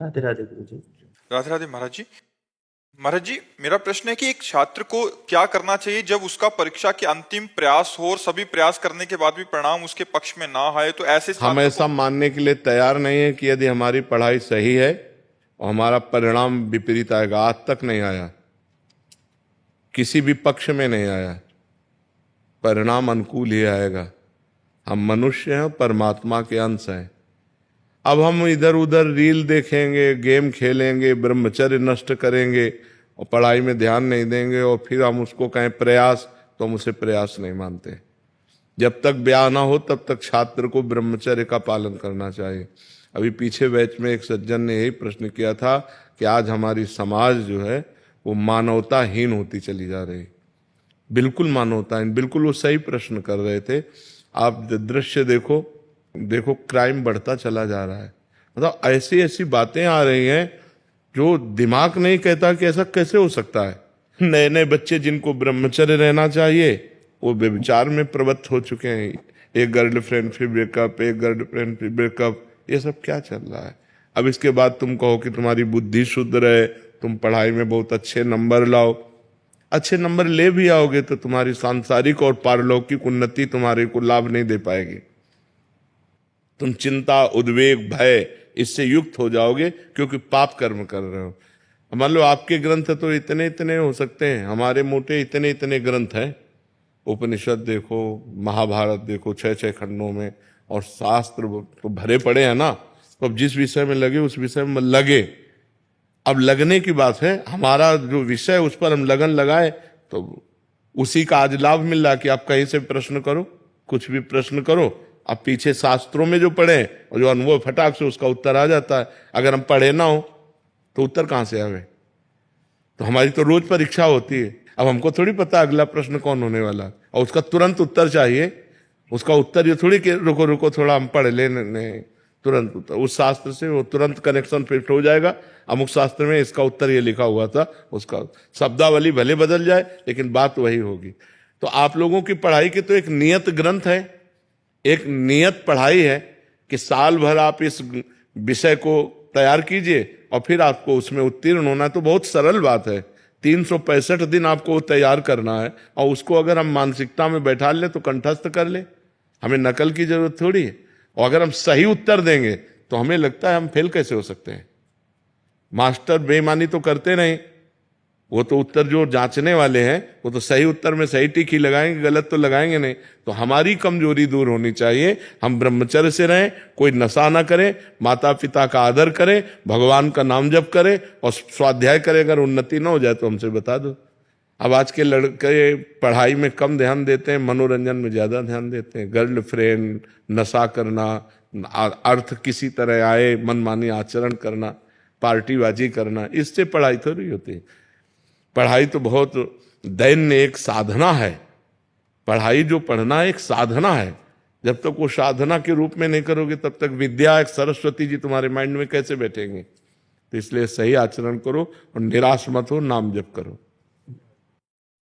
राधे राधे गुरु जी। राधे राधे महाराज जी। महाराज जी, मेरा प्रश्न है कि एक छात्र को क्या करना चाहिए जब उसका परीक्षा के अंतिम प्रयास हो और सभी प्रयास करने के बाद भी परिणाम उसके पक्ष में ना आए, तो ऐसे हम छात्र ऐसा मानने के लिए तैयार नहीं है कि यदि हमारी पढ़ाई सही है और हमारा परिणाम विपरीत आएगा। आज तक नहीं आया, किसी भी पक्ष में नहीं आया। परिणाम अनुकूल ही आएगा। हम मनुष्य हैं, परमात्मा के अंश हैं। अब हम इधर उधर रील देखेंगे, गेम खेलेंगे, ब्रह्मचर्य नष्ट करेंगे और पढ़ाई में ध्यान नहीं देंगे और फिर हम उसको कहें प्रयास, तो हम उसे प्रयास नहीं मानते। जब तक ब्याह ना हो तब तक छात्र को ब्रह्मचर्य का पालन करना चाहिए। अभी पीछे बैच में एक सज्जन ने यही प्रश्न किया था कि आज हमारी समाज जो है वो मानवताहीन होती चली जा रही। बिल्कुल मानवताहीन, बिल्कुल वो सही प्रश्न कर रहे थे। आप दृश्य देखो, क्राइम बढ़ता चला जा रहा है। मतलब ऐसी ऐसी बातें आ रही हैं जो दिमाग नहीं कहता कि ऐसा कैसे हो सकता है। नए नए बच्चे जिनको ब्रह्मचर्य रहना चाहिए वो व्यभिचार में प्रवृत्त हो चुके हैं। एक गर्लफ्रेंड फिर ब्रेकअप, एक गर्लफ्रेंड फिर ब्रेकअप, ये सब क्या चल रहा है। अब इसके बाद तुम कहो कि तुम्हारी बुद्धि शुद्ध रहे, तुम पढ़ाई में बहुत अच्छे नंबर लाओ। अच्छे नंबर ले भी आओगे तो तुम्हारी सांसारिक और पारलौकिक उन्नति तुम्हारे को लाभ नहीं दे पाएगी। तुम चिंता, उद्वेग, भय इससे युक्त हो जाओगे क्योंकि पाप कर्म कर रहे हो। मान लो आपके ग्रंथ तो इतने इतने हो सकते हैं, हमारे मोटे इतने इतने ग्रंथ हैं। उपनिषद देखो, महाभारत देखो, 6-6 खंडों में, और शास्त्र तो भरे पड़े हैं ना। तो अब जिस विषय में लगे उस विषय में लगे। अब लगने की बात है, हमारा जो विषय उस पर हम लगन लगाए तो उसी का आज लाभ मिल रहा कि आप कहीं से प्रश्न करो, कुछ भी प्रश्न करो, आप पीछे शास्त्रों में जो पढ़े और जो अनुभव फटाक से उसका उत्तर आ जाता है। अगर हम पढ़े ना हो तो उत्तर कहां से आवे। तो हमारी तो रोज परीक्षा होती है। अब हमको थोड़ी पता अगला प्रश्न कौन होने वाला और उसका तुरंत उत्तर चाहिए। उसका उत्तर ये थोड़ी कि रुको रुको थोड़ा हम पढ़ लेने, तुरंत उत्तर। उस शास्त्र से वो तुरंत कनेक्शन फिट हो जाएगा। अमुक शास्त्र में इसका उत्तर ये लिखा हुआ था, उसका शब्दावली भले बदल जाए लेकिन बात वही होगी। तो आप लोगों की पढ़ाई की तो एक नियत ग्रंथ है, एक नियत पढ़ाई है कि साल भर आप इस विषय को तैयार कीजिए और फिर आपको उसमें उत्तीर्ण होना है। तो बहुत सरल बात है। 365 दिन आपको तैयार करना है और उसको अगर हम मानसिकता में बैठा ले तो कंठस्थ कर ले। हमें नकल की जरूरत थोड़ी है। और अगर हम सही उत्तर देंगे तो हमें लगता है हम फेल कैसे हो सकते हैं। मास्टर बेईमानी तो करते नहीं, वो तो उत्तर जो जांचने वाले हैं वो तो सही उत्तर में सही टिक ही लगाएंगे, गलत तो लगाएंगे नहीं। तो हमारी कमजोरी दूर होनी चाहिए। हम ब्रह्मचर्य से रहें, कोई नशा ना करें, माता पिता का आदर करें, भगवान का नाम जप करें और स्वाध्याय करें। अगर उन्नति ना हो जाए तो हमसे बता दो। अब आज के लड़के पढ़ाई में कम ध्यान देते हैं, मनोरंजन में ज्यादा ध्यान देते हैं। गर्लफ्रेंड, नशा करना, अर्थ किसी तरह आए मनमानी आचरण करना, पार्टीबाजी करना, इससे पढ़ाई थोड़ी होती है। पढ़ाई तो बहुत दैन्य एक साधना है। पढ़ाई जो पढ़ना एक साधना है। जब तक वो साधना के रूप में नहीं करोगे तब तक विद्या एक सरस्वती जी तुम्हारे माइंड में कैसे बैठेंगे। तो इसलिए सही आचरण करो और निराश मत हो, नाम जप करो।